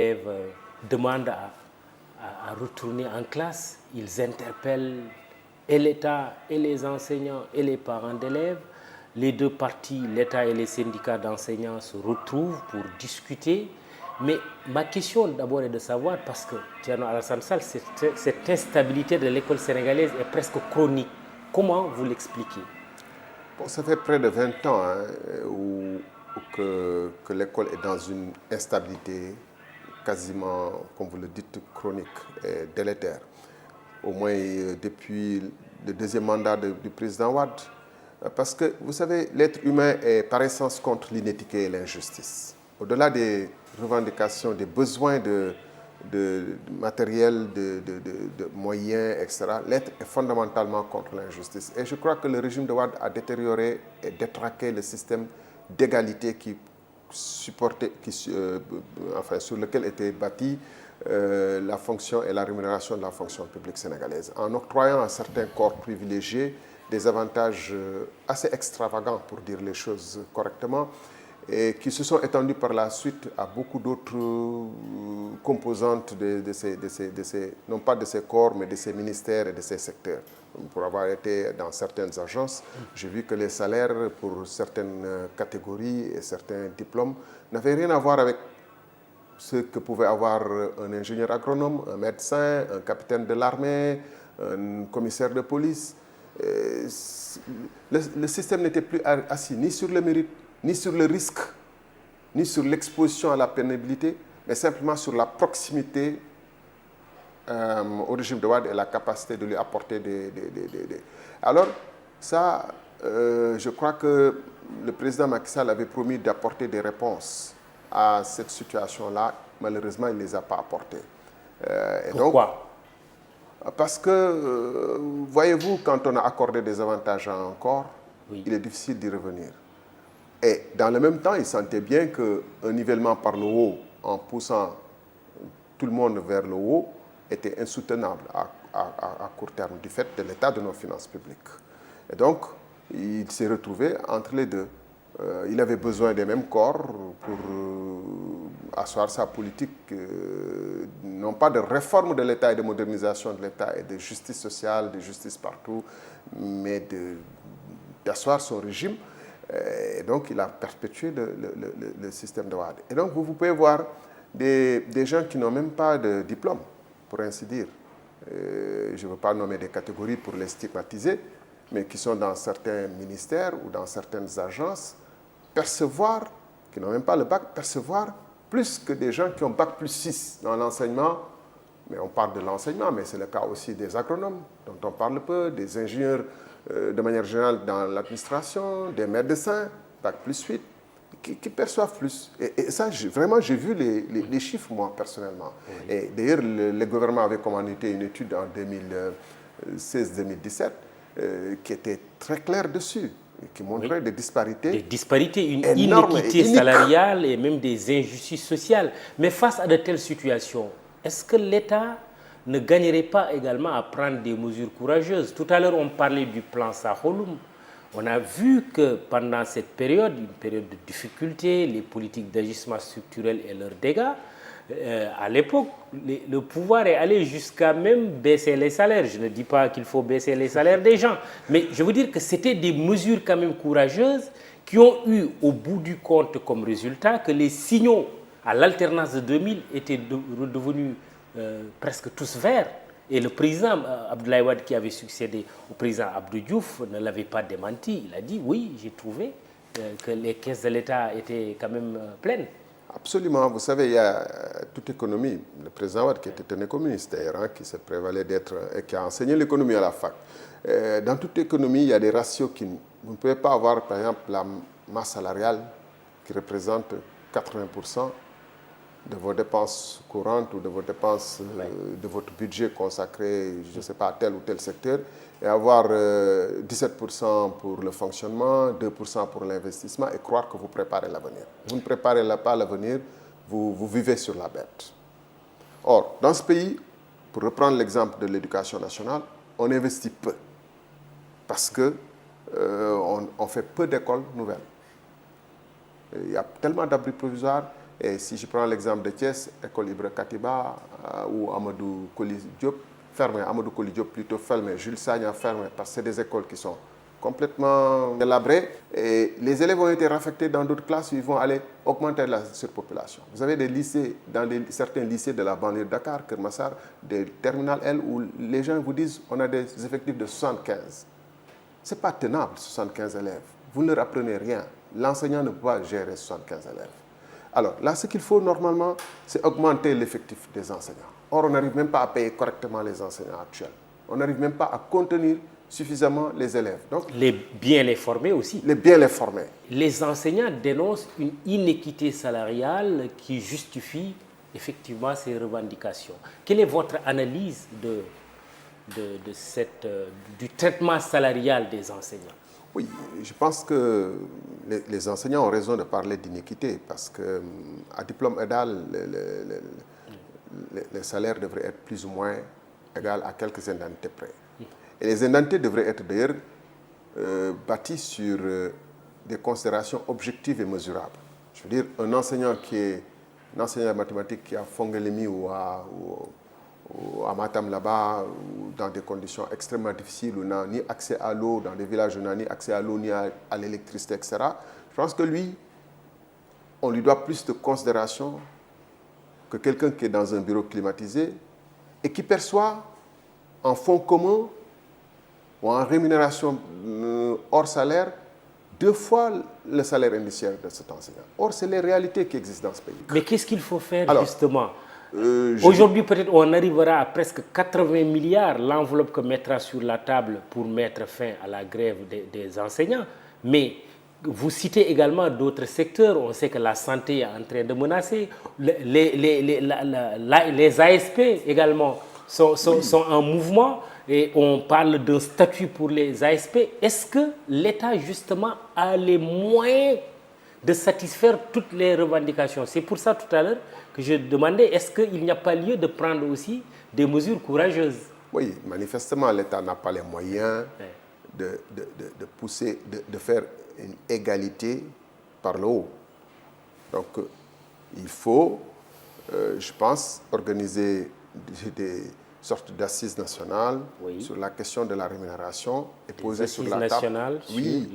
élèves demandent à retourner en classe. Ils interpellent et l'État, et les enseignants, et les parents d'élèves. Les deux parties, l'État et les syndicats d'enseignants, se retrouvent pour discuter. Mais ma question d'abord est de savoir, parce que Thierno Alassane Sall, cette instabilité de l'école sénégalaise est presque chronique. Comment vous l'expliquez? Bon, ça fait près de 20 ans que l'école est dans une instabilité quasiment, comme vous le dites, chronique et délétère. Au moins depuis le deuxième mandat du président Wade. Parce que, vous savez, l'être humain est par essence contre l'inéquité et l'injustice. Au-delà des revendications, des besoins de matériel, de moyens, etc., l'être est fondamentalement contre l'injustice. Et je crois que le régime de Wade a détérioré et détraqué le système d'égalité sur lequel était bâtie la fonction et la rémunération de la fonction publique sénégalaise, en octroyant à certains corps privilégiés des avantages assez extravagants, pour dire les choses correctement, et qui se sont étendus par la suite à beaucoup d'autres composantes non pas de ces corps, mais de ces ministères et de ces secteurs. Pour avoir été dans certaines agences, j'ai vu que les salaires pour certaines catégories et certains diplômes n'avaient rien à voir avec ce que pouvait avoir un ingénieur agronome, un médecin, un capitaine de l'armée, un commissaire de police. Le système n'était plus assis ni sur le mérite, ni sur le risque, ni sur l'exposition à la pénibilité, mais simplement sur la proximité au régime de Wade et la capacité de lui apporter Alors, ça, je crois que le président Macky Sall avait promis d'apporter des réponses à cette situation-là. Malheureusement, il ne les a pas apportées. Pourquoi? Parce que, voyez-vous, quand on a accordé des avantages à un corps, il est difficile d'y revenir. Et dans le même temps, il sentait bien qu'un nivellement par le haut, en poussant tout le monde vers le haut, était insoutenable à court terme du fait de l'état de nos finances publiques. Et donc, il s'est retrouvé entre les deux. Il avait besoin des mêmes corps pour asseoir sa politique, non pas de réforme de l'État et de modernisation de l'État et de justice sociale, de justice partout, mais d'asseoir son régime. Et donc, il a perpétué le système de Wade. Et donc, vous pouvez voir des gens qui n'ont même pas de diplôme, pour ainsi dire. Je ne veux pas nommer des catégories pour les stigmatiser, mais qui sont dans certains ministères ou dans certaines agences, qui n'ont même pas le bac, percevoir plus que des gens qui ont bac plus 6 dans l'enseignement. Mais on parle de l'enseignement, mais c'est le cas aussi des agronomes, dont on parle peu, des ingénieurs de manière générale dans l'administration, des médecins, bac plus 8, qui perçoivent plus. Et ça, vraiment, j'ai vu les chiffres, moi, personnellement. Oui. Et d'ailleurs, le gouvernement avait commandité une étude en 2016-2017 qui était très claire dessus, qui montrait des disparités. Des disparités, une énorme inéquité salariale et même des injustices sociales. Mais face à de telles situations, est-ce que l'État ne gagnerait pas également à prendre des mesures courageuses? Tout à l'heure, on parlait du plan Saheloum. On a vu que pendant cette période, une période de difficulté, les politiques d'ajustement structurel et leurs dégâts, à l'époque, le pouvoir est allé jusqu'à même baisser les salaires. Je ne dis pas qu'il faut baisser les salaires des gens, mais je veux dire que c'était des mesures quand même courageuses qui ont eu au bout du compte comme résultat que les signaux à l'alternance de 2000 étaient redevenus presque tous verts. Et le président Abdoulaye Wade, qui avait succédé au président Abdou Diouf, ne l'avait pas démenti. Il a dit oui, j'ai trouvé que les caisses de l'État étaient quand même pleines. Absolument. Vous savez, il y a toute économie. Le président Wade, qui était un économiste d'ailleurs, qui se prévalait d'être et qui a enseigné l'économie à la fac. Dans toute économie, il y a des ratios qui... Vous ne pouvez pas avoir, par exemple, la masse salariale qui représente 80% de vos dépenses courantes ou de vos dépenses, de votre budget consacré, je ne sais pas, à tel ou tel secteur, et avoir 17% pour le fonctionnement, 2% pour l'investissement, et croire que vous préparez l'avenir. Vous ne préparez pas l'avenir, vous vivez sur la bête. Or, dans ce pays, pour reprendre l'exemple de l'éducation nationale, on investit peu, parce qu'on fait peu d'écoles nouvelles. Il y a tellement d'abris provisoires Et si je prends l'exemple de Thiès, école Ibra Katiba ou Amadou Koli Diop, fermé, Amadou Koli Diop plutôt fermé, Jules Sagna fermé, parce que c'est des écoles qui sont complètement délabrées. Et les élèves ont été raffectés dans d'autres classes où ils vont aller augmenter la surpopulation. Vous avez des lycées, dans certains lycées de la banlieue de Dakar, Kermassar, des terminales L, où les gens vous disent on a des effectifs de 75. Ce n'est pas tenable, 75 élèves. Vous ne leur apprenez rien. L'enseignant ne peut pas gérer 75 élèves. Alors là, ce qu'il faut normalement, c'est augmenter l'effectif des enseignants. Or, on n'arrive même pas à payer correctement les enseignants actuels. On n'arrive même pas à contenir suffisamment les élèves. Donc, bien les former aussi. Bien les former. Les enseignants dénoncent une inéquité salariale qui justifie effectivement ces revendications. Quelle est votre analyse du traitement salarial des enseignants? Oui, je pense que les enseignants ont raison de parler d'iniquité parce qu'à diplôme égal, les salaires devraient être plus ou moins égaux à quelques indemnités près. Et les indemnités devraient être d'ailleurs bâties sur des considérations objectives et mesurables. Je veux dire, un enseignant de mathématiques qui a Fongelemi ou à Matam là-bas, dans des conditions extrêmement difficiles, où on n'a ni accès à l'eau, dans des villages où on n'a ni accès à l'eau, ni à l'électricité, etc. Je pense que lui, on lui doit plus de considération que quelqu'un qui est dans un bureau climatisé et qui perçoit en fonds commun ou en rémunération hors salaire 2 fois le salaire indiciaire de cet enseignant. Or, c'est les réalités qui existent dans ce pays. Mais qu'est-ce qu'il faut faire justement? Aujourd'hui, peut-être, on arrivera à presque 80 milliards, l'enveloppe que mettra sur la table pour mettre fin à la grève des enseignants. Mais vous citez également d'autres secteurs. On sait que la santé est en train de menacer. Les ASP également sont en mouvement. Et on parle d'un statut pour les ASP. Est-ce que l'État, justement, a les moyens de satisfaire toutes les revendications? C'est pour ça, tout à l'heure, que je demandais, est-ce qu'il n'y a pas lieu de prendre aussi des mesures courageuses? Oui, manifestement, l'État n'a pas les moyens de pousser, de faire une égalité par le haut. Donc, il faut, je pense, organiser des sortes d'assises nationales sur la question de la rémunération et poser sur la table,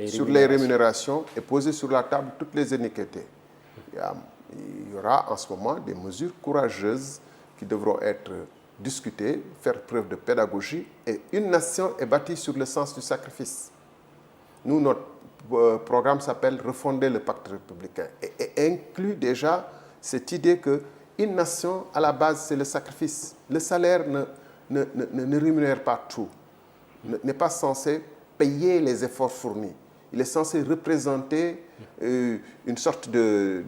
sur les rémunérations et poser sur la table toutes les iniquités. Il y aura en ce moment des mesures courageuses qui devront être discutées, faire preuve de pédagogie, et une nation est bâtie sur le sens du sacrifice. Nous, notre programme s'appelle « Refonder le pacte républicain » et inclut déjà cette idée qu'une nation, à la base, c'est le sacrifice. Le salaire ne rémunère pas tout, n'est pas censé payer les efforts fournis. Il est censé représenter une sorte de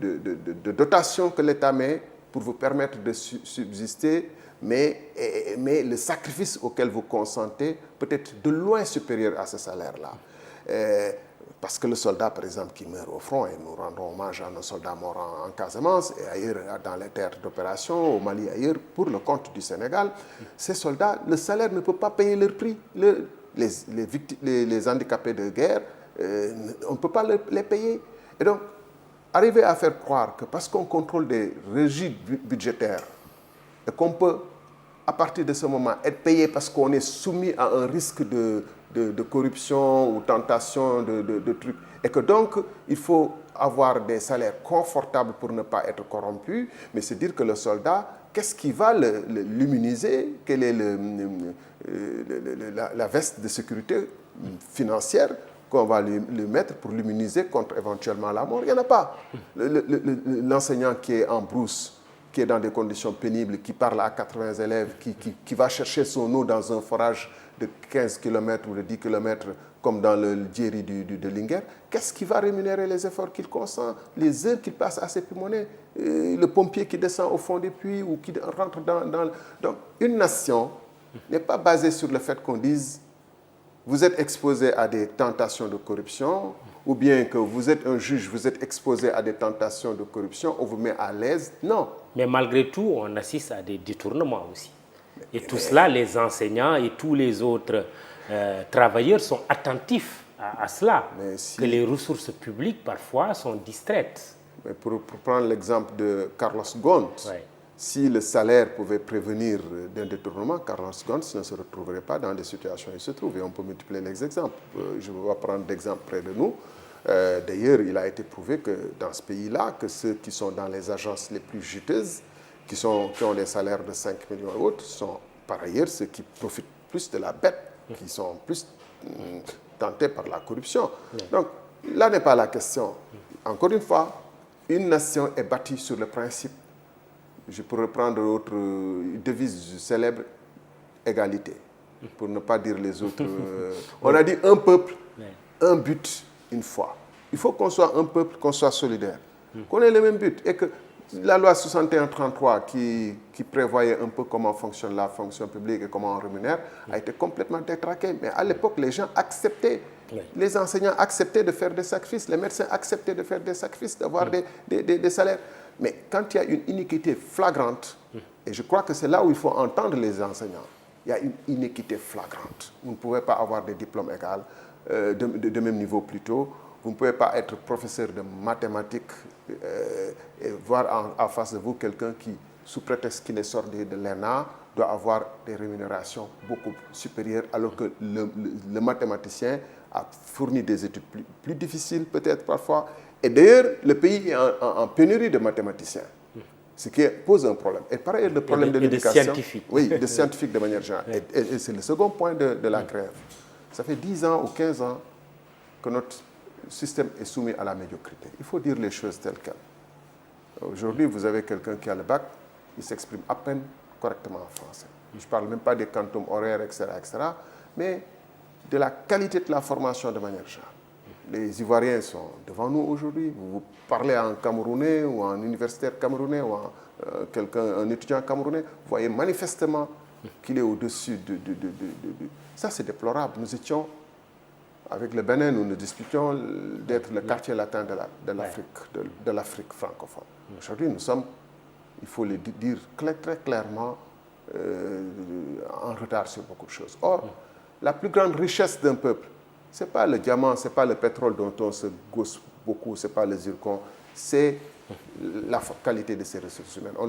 dotation que l'État met pour vous permettre de subsister, mais le sacrifice auquel vous consentez peut être de loin supérieur à ce salaire-là. Parce que le soldat, par exemple, qui meurt au front, et nous rendons hommage à nos soldats morts en Casamance et ailleurs dans les terres d'opération, au Mali, ailleurs, pour le compte du Sénégal, ces soldats, le salaire ne peut pas payer leur prix. Les handicapés de guerre, on ne peut pas les payer. Et donc, arriver à faire croire que parce qu'on contrôle des régies budgétaires et qu'on peut, à partir de ce moment, être payé parce qu'on est soumis à un risque de corruption ou tentation de trucs, et que donc il faut avoir des salaires confortables pour ne pas être corrompu, mais c'est dire que le soldat, qu'est-ce qui va l'immuniser? Quelle est la veste de sécurité financière qu'on va lui mettre pour l'immuniser contre éventuellement la mort? Il n'y en a pas. L'enseignant qui est en brousse, qui est dans des conditions pénibles, qui parle à 80 élèves, qui va chercher son eau dans un forage de 15 km ou de 10 km, comme dans le Djeri de Linguère, qu'est-ce qui va rémunérer les efforts qu'il consent, les heures qu'il passe à s'époumoner, le pompier qui descend au fond des puits ou qui rentre dans... Donc, une nation n'est pas basée sur le fait qu'on dise vous êtes exposé à des tentations de corruption, ou bien que vous êtes un juge, vous êtes exposé à des tentations de corruption, on vous met à l'aise. Non. Mais malgré tout, on assiste à des détournements aussi. Et tout cela, les enseignants et tous les autres travailleurs sont attentifs à cela, que les ressources publiques, parfois, sont distraites. Mais pour prendre l'exemple de Carlos Ghosn, si le salaire pouvait prévenir d'un détournement, Carlos Ghosn ne se retrouverait pas dans des situations où il se trouve. Et on peut multiplier les exemples. Je vais prendre d'exemples près de nous. D'ailleurs, il a été prouvé que dans ce pays-là, que ceux qui sont dans les agences les plus juteuses, qui ont des salaires de 5 millions et autres, sont par ailleurs ceux qui profitent plus de la bête, qui sont plus tentés par la corruption. Donc, là n'est pas la question. Encore une fois, une nation est bâtie sur le principe, je peux reprendre l'autre devise célèbre, égalité, pour ne pas dire les autres. On a dit un peuple, un but, une foi. Il faut qu'on soit un peuple, qu'on soit solidaire, qu'on ait le même but. Et que la loi 61-33 qui prévoyait un peu comment fonctionne la fonction publique et comment on rémunère a été complètement détraquée. Mais à l'époque, les gens acceptaient, les enseignants acceptaient de faire des sacrifices, les médecins acceptaient de faire des sacrifices, d'avoir des salaires. Mais quand il y a une iniquité flagrante, et je crois que c'est là où il faut entendre les enseignants, il y a une iniquité flagrante. Vous ne pouvez pas avoir des diplômes égaux, de même niveau plutôt. Vous ne pouvez pas être professeur de mathématiques et voir en face de vous quelqu'un qui, sous prétexte qu'il est sorti de l'ENA, doit avoir des rémunérations beaucoup supérieures, alors que le mathématicien a fourni des études plus difficiles, peut-être parfois. Et d'ailleurs, le pays est en pénurie de mathématiciens, ce qui pose un problème. Et par ailleurs, le problème de l'éducation... de scientifiques. Oui, de scientifiques de manière générale. Et c'est le second point de la grève. Ça fait 10 ans ou 15 ans que notre système est soumis à la médiocrité. Il faut dire les choses telles quelles. Aujourd'hui, vous avez quelqu'un qui a le bac, il s'exprime à peine correctement en français. Je ne parle même pas des quantums horaires, etc., mais de la qualité de la formation de manière générale. Les Ivoiriens sont devant nous aujourd'hui. Vous parlez à un Camerounais ou à un universitaire camerounais ou à un étudiant camerounais, vous voyez manifestement qu'il est au-dessus de... Ça, c'est déplorable. Nous étions... Avec le Bénin, nous nous disputions d'être le quartier latin de l'Afrique francophone. Aujourd'hui, nous sommes, il faut le dire très clairement, en retard sur beaucoup de choses. Or, la plus grande richesse d'un peuple, ce n'est pas le diamant, ce n'est pas le pétrole dont on se gausse beaucoup, ce n'est pas le zircon, c'est la qualité de ses ressources humaines. On le